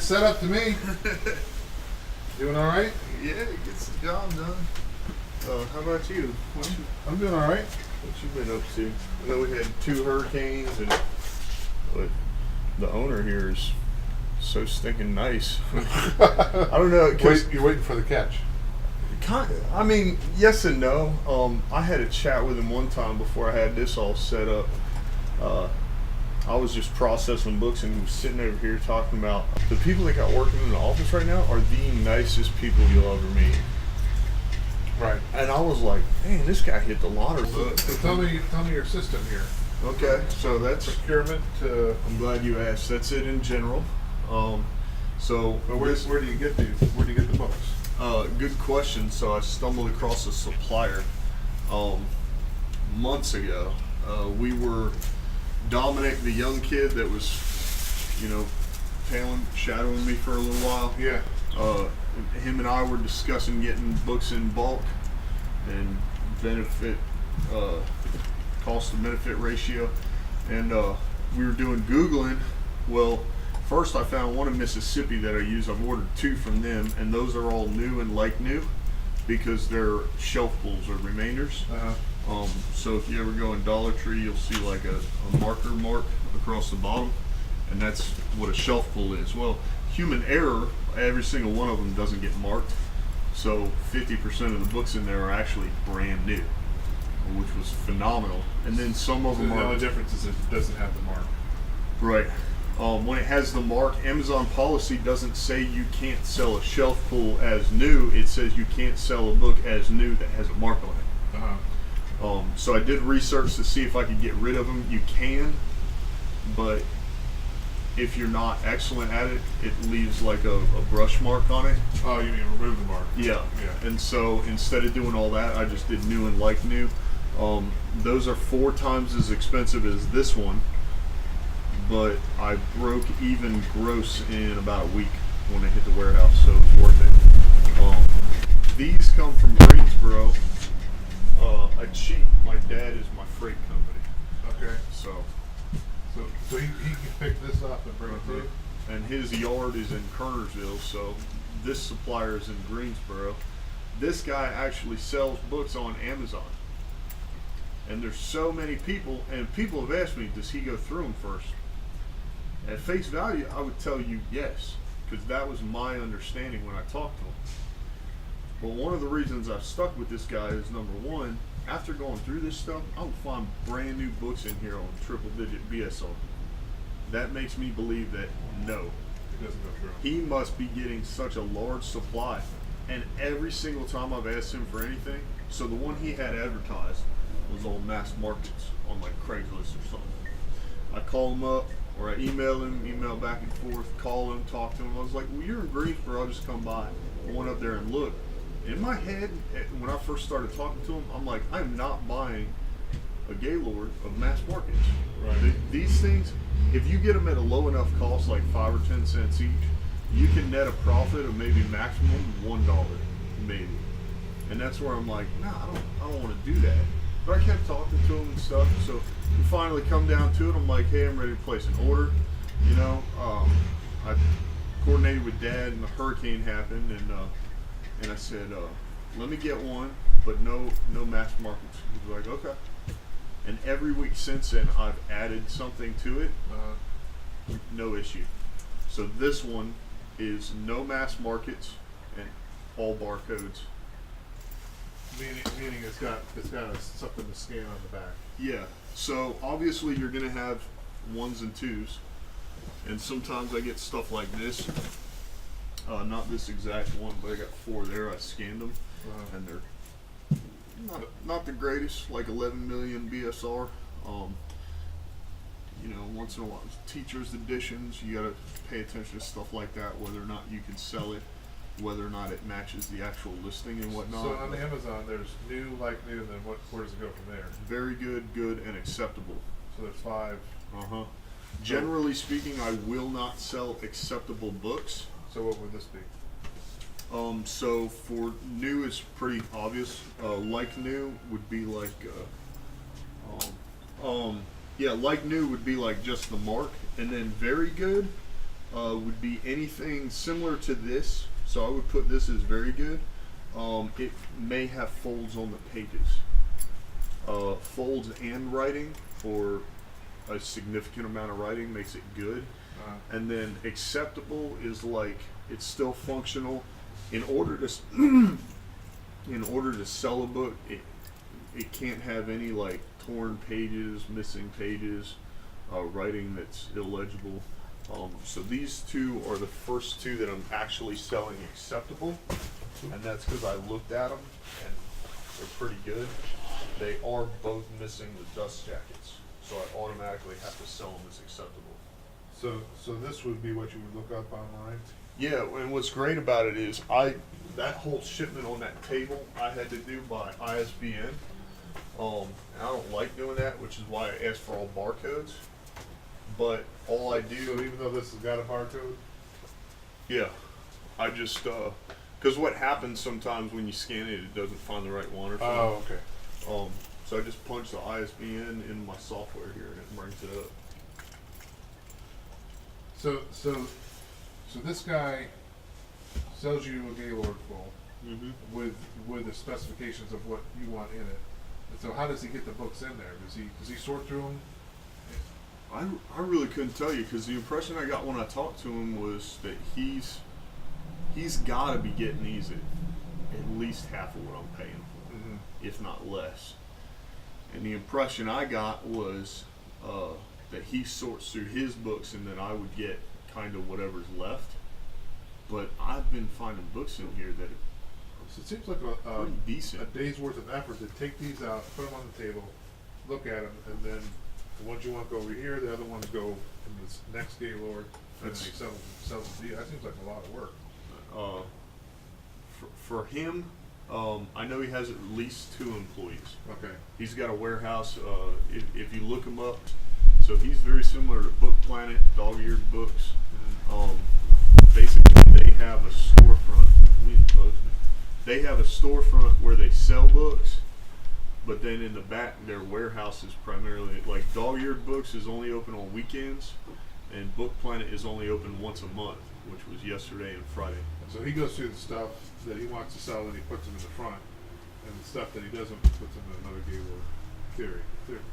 setup to me. Doing all right? Yeah, it gets the job done. How about you? I'm doing all right. What you been up to? I know we had 2 hurricanes, but the owner here is so stinking nice. I don't know. You're waiting for the catch. I mean, yes and no. I had a chat with him one time before I had this all set up. I was just processing books and he was sitting over here talking about the people that got working in the office right now are the nicest people you'll ever meet. Right. And I was like, man, this guy hit the lottery. So tell me your system here. Okay, so that's procurement. I'm glad you asked. That's it in general. So but where do you get these? Where do you get the books? Good question. So I stumbled across a supplier months ago. We were Dominic, the young kid that was, shadowing me for a little while. Yeah. Him and I were discussing getting books in bulk and benefit, cost to benefit ratio, and we were doing Googling. Well, first I found one in Mississippi that I use. I've ordered 2 from them, and those are all new and like new because they're shelf pulls or remainders. So if you ever go in Dollar Tree, you'll see like a marker mark across the bottom, and that's what a shelf pull is. Well, human error, every single one of them doesn't get marked, so 50% of the books in there are actually brand new, which was phenomenal. And then some of them the are. The only difference is it doesn't have the mark. Right. When it has the mark, Amazon policy doesn't say you can't sell a shelf pull as new. It says you can't sell a book as new that has a mark on it. So I did research to see if I could get rid of them. You can, but if you're not excellent at it, it leaves like a brush mark on it. Oh, you mean remove the mark? Yeah. And so instead of doing all that, I just did new and like new. Those are 4 times as expensive as this one, but I broke even gross in about a week when I hit the warehouse, so it's worth it. These come from Greensboro. I cheat. My dad is my freight company. Okay. So he can pick this up and bring it to you? And his yard is in Kernersville, so this supplier is in Greensboro. This guy actually sells books on Amazon. And there's so many people, and people have asked me, does he go through them first? At face value, I would tell you yes, because that was my understanding when I talked to him. But one of the reasons I've stuck with this guy is, number one, after going through this stuff, I would find brand new books in here on triple-digit BSR. That makes me believe that no, It doesn't go through. he must be getting such a large supply. And every single time I've asked him for anything, so the one he had advertised was on mass markets on like Craigslist or something. I call him up, or I email him, email back and forth, call him, talk to him. I was like, well, you're in Greensboro, I'll just come by. I went up there and looked. In my head, when I first started talking to him, I'm like, I'm not buying a Gaylord of mass markets. Right. These things, if you get them at a low enough cost, like 5 or 10 cents each, you can net a profit of maybe maximum $1, maybe. And that's where I'm like, nah, I don't want to do that. But I kept talking to him and stuff, so we finally come down to it. I'm like, hey, I'm ready to place an order. I coordinated with Dad, and the hurricane happened, and I said, let me get one, but no mass markets. He was like, okay. And every week since then, I've added something to it. No issue. So this one is no mass markets and all barcodes. Meaning it's got something to scan on the back. Yeah. So obviously you're gonna have 1s and 2s, and sometimes I get stuff like this. Not this exact one, but I got 4 there. I scanned them, and they're not the greatest, like 11 million BSR. Once in a while, teachers' editions, you gotta pay attention to stuff like that, whether or not you can sell it, whether or not it matches the actual listing and whatnot. So on Amazon, there's new, like new, and then where does it go from there? Very good, good, and acceptable. So there's 5. Generally speaking, I will not sell acceptable books. So what would this be? So for new, it's pretty obvious. Like new would be like, like new would be like just the mark, and then very good would be anything similar to this. So I would put this as very good. It may have folds on the pages. Folds and writing, or a significant amount of writing, makes it good. And then acceptable is like it's still functional. In order to sell a book, it can't have any like torn pages, missing pages, writing that's illegible. So these two are the first two that I'm actually selling acceptable, and that's because I looked at them and they're pretty good. They are both missing the dust jackets, so I automatically have to sell them as acceptable. So this would be what you would look up online? Yeah, and what's great about it is that whole shipment on that table I had to do by ISBN. And I don't like doing that, which is why I asked for all barcodes. But all I do, So even though this has got a barcode? yeah, I just because what happens sometimes when you scan it, it doesn't find the right one or something. Oh, okay. So I just punch the ISBN in my software here, and it brings it up. So this guy sells you a Gaylord full with the specifications of what you want in it. And so how does he get the books in there? Does he sort through them? I really couldn't tell you, because the impression I got when I talked to him was that he's got to be getting these at least half of what I'm paying for, if not less. And the impression I got was that he sorts through his books, and then I would get kind of whatever's left. But I've been finding books in here that So it seems like pretty decent. a day's worth of effort to take these out, put them on the table, look at them, and then the ones you want go over here, the other ones go in this next Gaylord, and then they sell them to you. That seems like a lot of work. For him, I know he has at least 2 employees. Okay. He's got a warehouse. If you look him up, so he's very similar to Book Planet, Dog-Eared Books. Basically, they have a storefront. They have a storefront where they sell books, but then in the back, their warehouse is primarily like Dog-Eared Books is only open on weekends, and Book Planet is only open once a month, which was yesterday and Friday. So he goes through the stuff that he wants to sell, and he puts them in the front, and the stuff that he doesn't puts them in another Gaylord.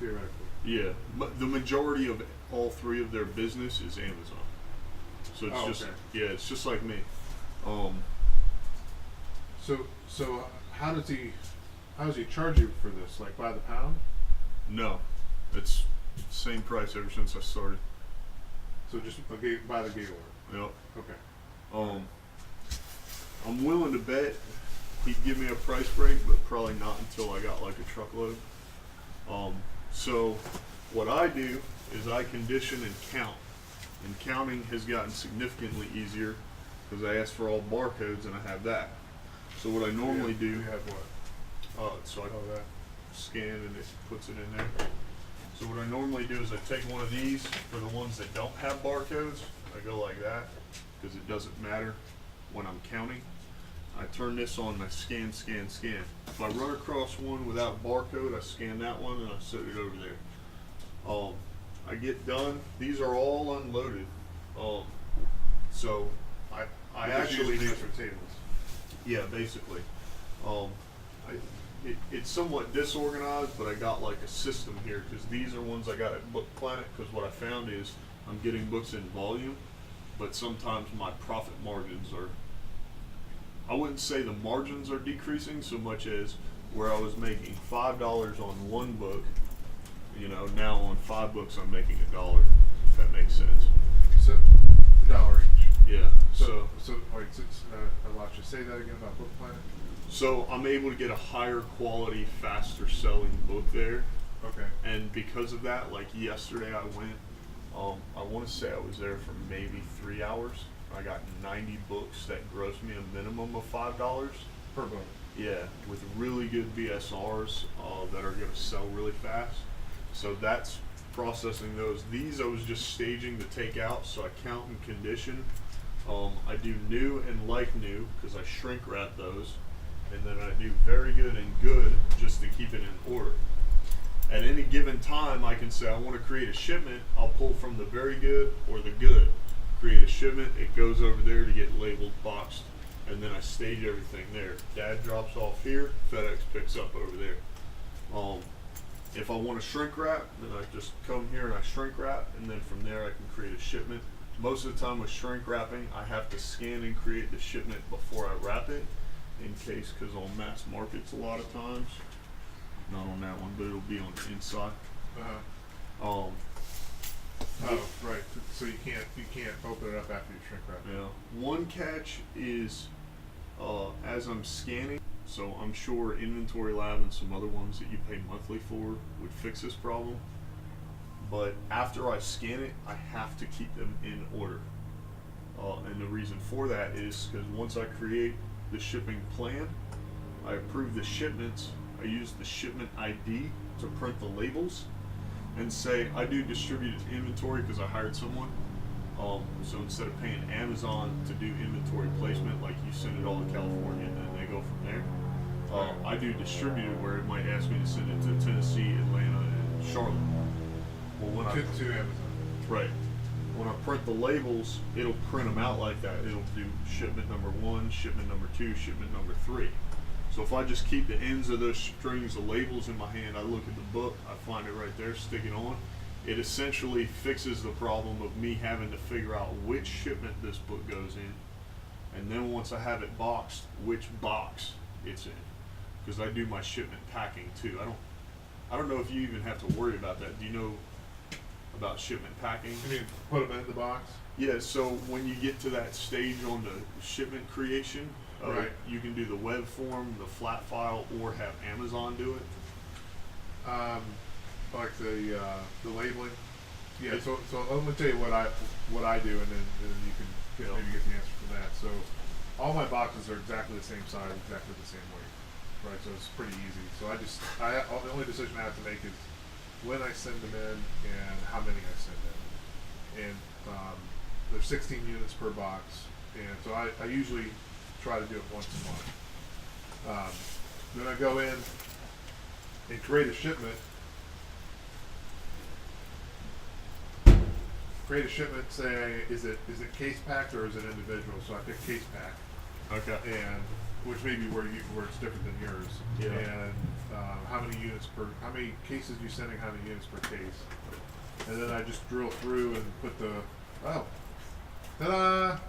Theoretically. Yeah, but the majority of all 3 of their business is Amazon. So it's it's just like me. So how does he charge you for this? Like by the pound? No, it's same price ever since I started. So just buy the Gaylord. Yep. Okay. I'm willing to bet he'd give me a price break, but probably not until I got like a truckload. So what I do is I condition and count. And counting has gotten significantly easier because I ask for all barcodes and I have that. So what I normally do, You have what? so I Oh, that. scan and it puts it in there. So what I normally do is I take one of these for the ones that don't have barcodes. I go like that because it doesn't matter when I'm counting. I turn this on and I scan. If I run across one without a barcode, I scan that one and I set it over there. I get done. These are all unloaded. So I actually use for tables. Yeah, basically. It's somewhat disorganized, but I got like a system here because these are ones I got at Book Planet, because what I found is I'm getting books in volume, but sometimes my profit margins are, I wouldn't say the margins are decreasing so much as where I was making $5 on one book, now on 5 books I'm making $1, if that makes sense. So $1 each. Yeah. So wait, I lost you. Say that again about Book Planet. So I'm able to get a higher quality, faster selling book there. Okay. And because of that, like yesterday I went, I want to say I was there for maybe 3 hours. I got 90 books that grossed me a minimum of $5 Per book. Yeah, with really good BSRs that are going to sell really fast. So that's processing those. These I was just staging to take out, so I count and condition. I do new and like new because I shrink wrap those, and then I do very good and good just to keep it in order. At any given time, I can say I want to create a shipment. I'll pull from the very good or the good. create a shipment, it goes over there to get labeled, boxed, and then I stage everything there. Dad drops off here, FedEx picks up over there. If I want to shrink wrap, then I just come here and I shrink wrap, and then from there I can create a shipment. Most of the time with shrink wrapping, I have to scan and create the shipment before I wrap it, in case, because on mass markets a lot of times, not on that one, but it'll be on the inside. Oh, right. So you can't open it up after you shrink wrap. Yeah. One catch is, as I'm scanning, so I'm sure Inventory Lab and some other ones that you pay monthly for would fix this problem. But after I scan it, I have to keep them in order. And the reason for that is because once I create the shipping plan, I approve the shipments, I use the shipment ID to print the labels, and say I do distributed inventory because I hired someone. So instead of paying Amazon to do inventory placement, like you send it all to California and then they go from there, I do distributed where it might ask me to send it to Tennessee, Atlanta, and Charlotte. Well, when To Amazon. Right. When I print the labels, it'll print them out like that. It'll do shipment number 1, shipment number 2, shipment number 3. So if I just keep the ends of those strings of labels in my hand, I look at the book, I find it right there, stick it on. It essentially fixes the problem of me having to figure out which shipment this book goes in. And then once I have it boxed, which box it's in. Because I do my shipment packing too. I don't know if you even have to worry about that. Do you know about shipment packing? You mean put them in the box? Yeah, so when you get to that stage on the shipment creation, right, you can do the web form, the flat file, or have Amazon do it. Like the labeling. Yeah. So I'm gonna tell you what I do, and then you can maybe get the answer from that. So all my boxes are exactly the same size, exactly the same weight. Right. So it's pretty easy. So the only decision I have to make is when I send them in and how many I send in. And there's 16 units per box, and so I usually try to do it once a month. Then I go in and create a shipment. Say, is it case packed or is it individual? So I pick case pack. Okay. And which may be where it's different than yours. Yeah. And how many cases you sending? How many units per case? And then I just drill through and put ta-da!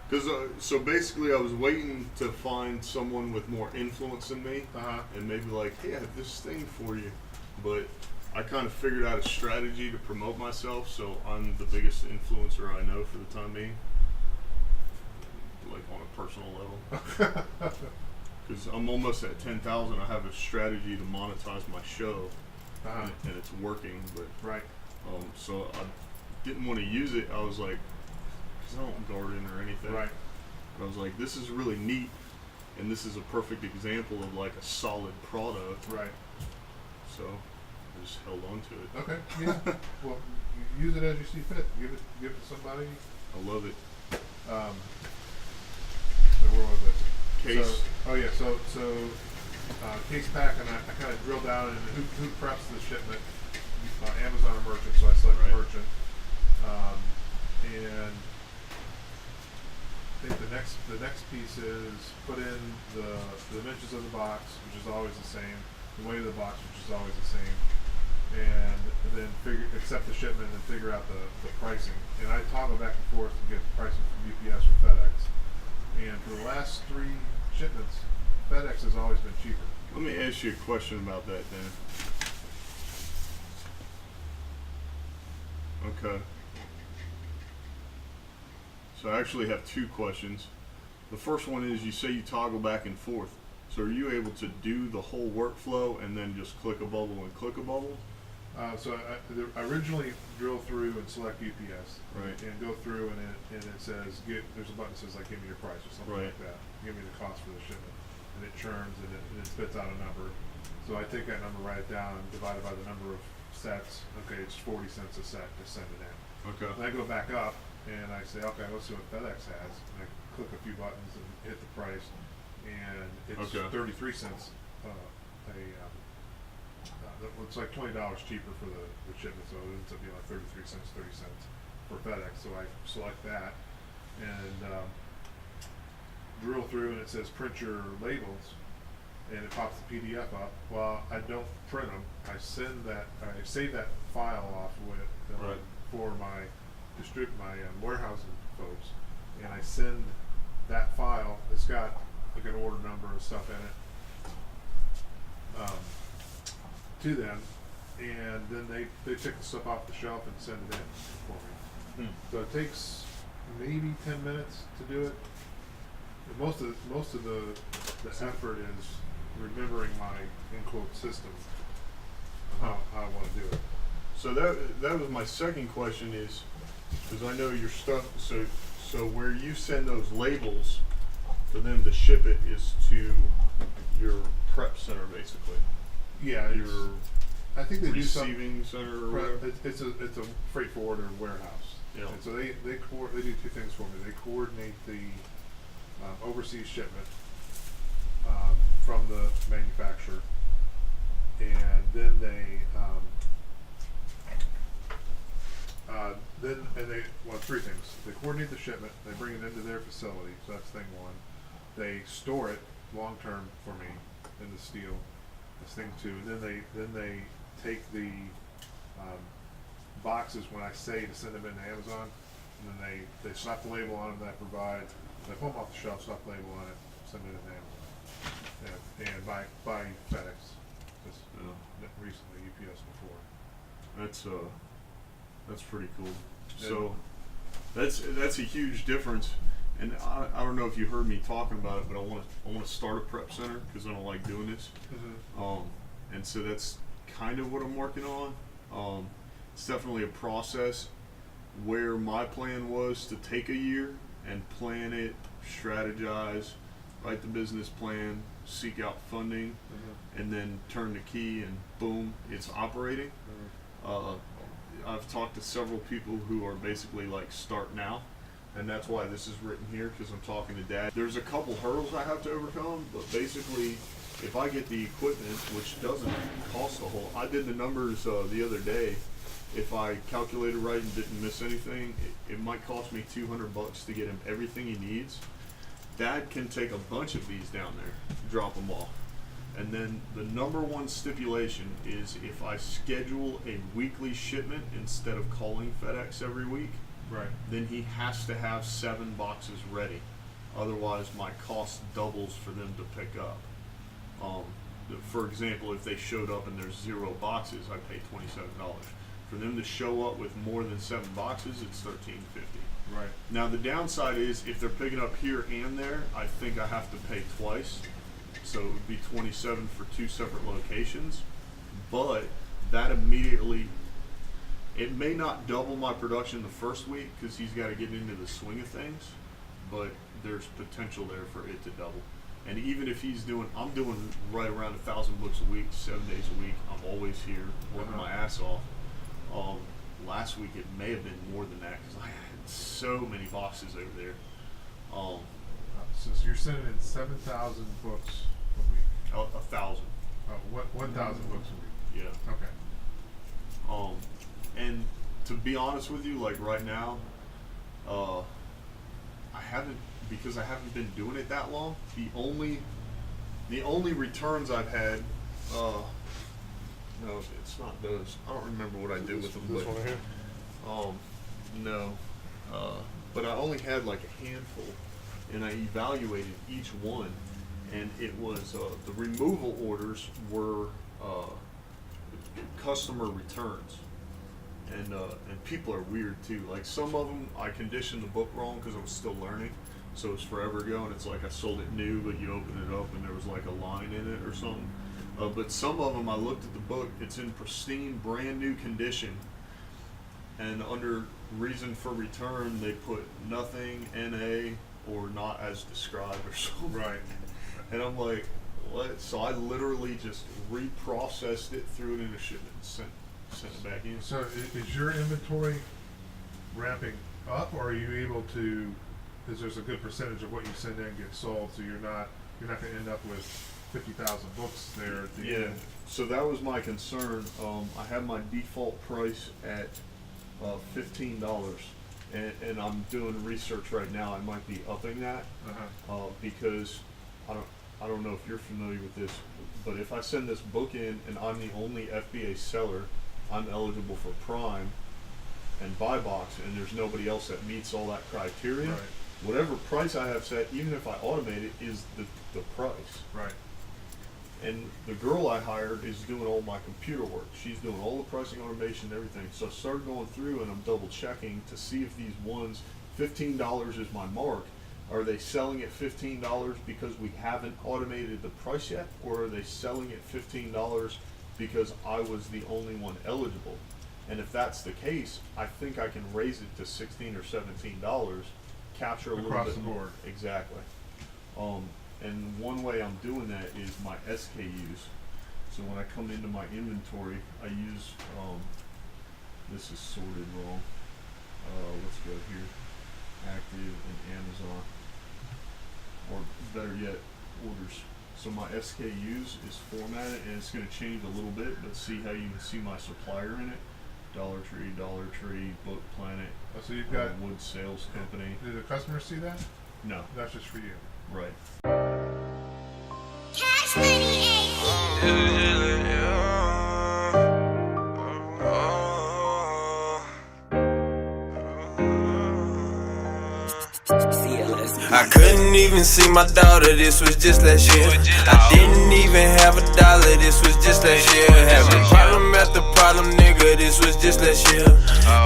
Because so basically, I was waiting to find someone with more influence than me, and maybe like, hey, I have this thing for you. But I kind of figured out a strategy to promote myself, so I'm the biggest influencer I know for the time being, like on a personal level. Because I'm almost at 10,000. I have a strategy to monetize my show, and it's working. But right. So I didn't want to use it. I was like, because I don't garden or anything. Right. But I was like, this is really neat, and this is a perfect example of like a solid product. Right. So I just held on to it. Okay. Yeah. Well, use it as you see fit. Give it to somebody. I love it. So where was it? Case. So case pack, and I kind of drill down into who preps the shipment. Amazon or merchant, so I select merchant. And I think the next piece is put in the dimensions of the box, which is always the same, the weight of the box, which is always the same, and then accept the shipment and figure out the pricing. And I toggle back and forth to get the pricing from UPS or FedEx. And for the last 3 shipments, FedEx has always been cheaper. Let me ask you a question about that then. Okay. So I actually have 2 questions. The first one is, you say you toggle back and forth. So are you able to do the whole workflow and then just click a bubble and click a bubble? So I originally drill through and select UPS, right, and go through and it says there's a button that says like give me your price or something like that. Give me the cost for the shipment, and it churns and it spits out a number. So I take that number, write it down, and divide it by the number of sets. Okay, it's 40 cents a set to send it in. Okay. Then I go back up and I say, okay, let's see what FedEx has. And I click a few buttons and hit the price, and it's 33 cents. It's like $20 cheaper for the shipment, so it ends up being like 33 cents, 30 cents for FedEx. So I select that, and drill through, and it says print your labels, and it pops the PDF up. Well, I don't print them. I save that file off with Right. for my warehousing folks, and I send that file. It's got like an order number and stuff in it to them, and then they pick the stuff off the shelf and send it in for me. So it takes maybe 10 minutes to do it. And most of the effort is remembering my in quote system of how I want to do it. So that was my second question, is because I know your stuff. So where you send those labels for them to ship it is to your prep center, basically. Yeah, Your I think they do some. receiving center or whatever. It's a freight forwarder warehouse. Yeah. And so they do two things for me. They coordinate the overseas shipment from the manufacturer, and then they three things. They coordinate the shipment. They bring it into their facility. So that's thing one. They store it long term for me in the steel. That's thing two. And then they take the boxes when I say to send them into Amazon, and then they slap the label on them that I provide. They pull them off the shelf, slap the label on it, send it into Amazon, and by FedEx. Just recently, UPS before. That's pretty cool. So that's a huge difference. And I don't know if you heard me talking about it, but I want to start a prep center because I don't like doing this. And so that's kind of what I'm working on. It's definitely a process where my plan was to take a year and plan it, strategize, write the business plan, seek out funding, and then turn the key and boom, it's operating. I've talked to several people who are basically like start now, and that's why this is written here, because I'm talking to Dad. There's a couple hurdles I have to overcome, but basically if I get the equipment, which doesn't cost a whole, I did the numbers the other day. If I calculated right and didn't miss anything, it might cost me $200 to get him everything he needs. Dad can take a bunch of these down there, drop them off. And then the number one stipulation is if I schedule a weekly shipment instead of calling FedEx every week, Right. then he has to have 7 boxes ready. Otherwise, my cost doubles for them to pick up. For example, if they showed up and there's 0 boxes, I pay $27. For them to show up with more than 7 boxes, it's $13.50. Right. Now the downside is if they're picking up here and there, I think I have to pay twice. So it would be $27 for 2 separate locations. But that immediately, it may not double my production the first week because he's got to get into the swing of things, but there's potential there for it to double. And even if I'm doing right around 1,000 books a week, 7 days a week. I'm always here working my ass off. Last week it may have been more than that because I had so many boxes over there. So you're sending in 7,000 books a week. 1,000. 1,000 books a week. Yeah. Okay. And to be honest with you, like right now, I haven't been doing it that long. The only returns I've had, no, it's not those. I don't remember what I did with them. This one right here? No. But I only had like a handful, and I evaluated each one, and it was the removal orders were customer returns, and people are weird too. Like some of them, I conditioned the book wrong because I was still learning, so it's forever ago, and it's like I sold it new, but you open it up and there was like a line in it or something. But some of them, I looked at the book, it's in pristine, brand new condition, and under reason for return, they put nothing, NA, or not as described or something. Right. And I'm like, what? So I literally just reprocessed it, threw it in a shipment, and sent it back in. So is your inventory ramping up, or are you able to? Is there's a good percentage of what you send in gets sold, so you're not going to end up with 50,000 books there at the end. So that was my concern. I had my default price at $15, and I'm doing research right now. I might be upping that because I don't know if you're familiar with this, but if I send this book in and I'm the only FBA seller, I'm eligible for Prime and buy box, and there's nobody else that meets all that criteria. Right. Whatever price I have set, even if I automate it, is the price. Right. And the girl I hired is doing all my computer work. She's doing all the pricing automation and everything. So I started going through and I'm double checking to see if these ones, $15 is my mark. Are they selling at $15 because we haven't automated the price yet? Or are they selling at $15 because I was the only one eligible? And if that's the case, I think I can raise it to $16 or $17, capture a little bit across the board. Exactly. And one way I'm doing that is my SKUs. So when I come into my inventory, I use, this is sorted wrong. Let's go here, active and Amazon, or better yet, orders. So my SKUs is formatted, and it's going to change a little bit, but see how you can see my supplier in it. Dollar Tree, Book Planet, Oh, so you've got, Wood Sales Company. do the customers see that? No, That's just for you. right. Cash money, I couldn't even see my daughter, this was just last year. I didn't even have $1, this was just last year. Having problem after problem, nigga, this was just last year.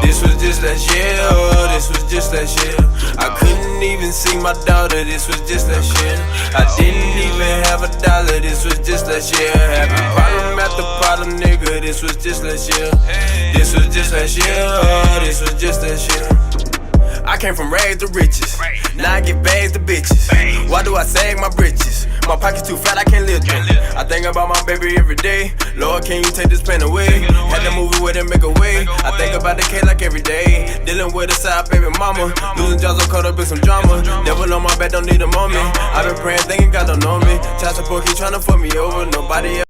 This was just last year, oh, this was just last year. I couldn't even see my daughter, this was just last year. I didn't even have $1, this was just last year. Having problem after problem, nigga, this was just last year. This was just last year, oh, this was just last year. I came from rags to riches, now I get bags to bitches. Why do I sag my britches? My pocket's too fat, I can't live them. I think about my baby every day. Lord, can you take this pain away? Had to move it with and make a way. I think about the K like every day. Dealing with a side baby mama. Losing jobs, I'm caught up in some drama. Devil on my back, don't need a moment. I've been praying, thinking God don't know me. Child support keep trying to fuck me over. Nobody else.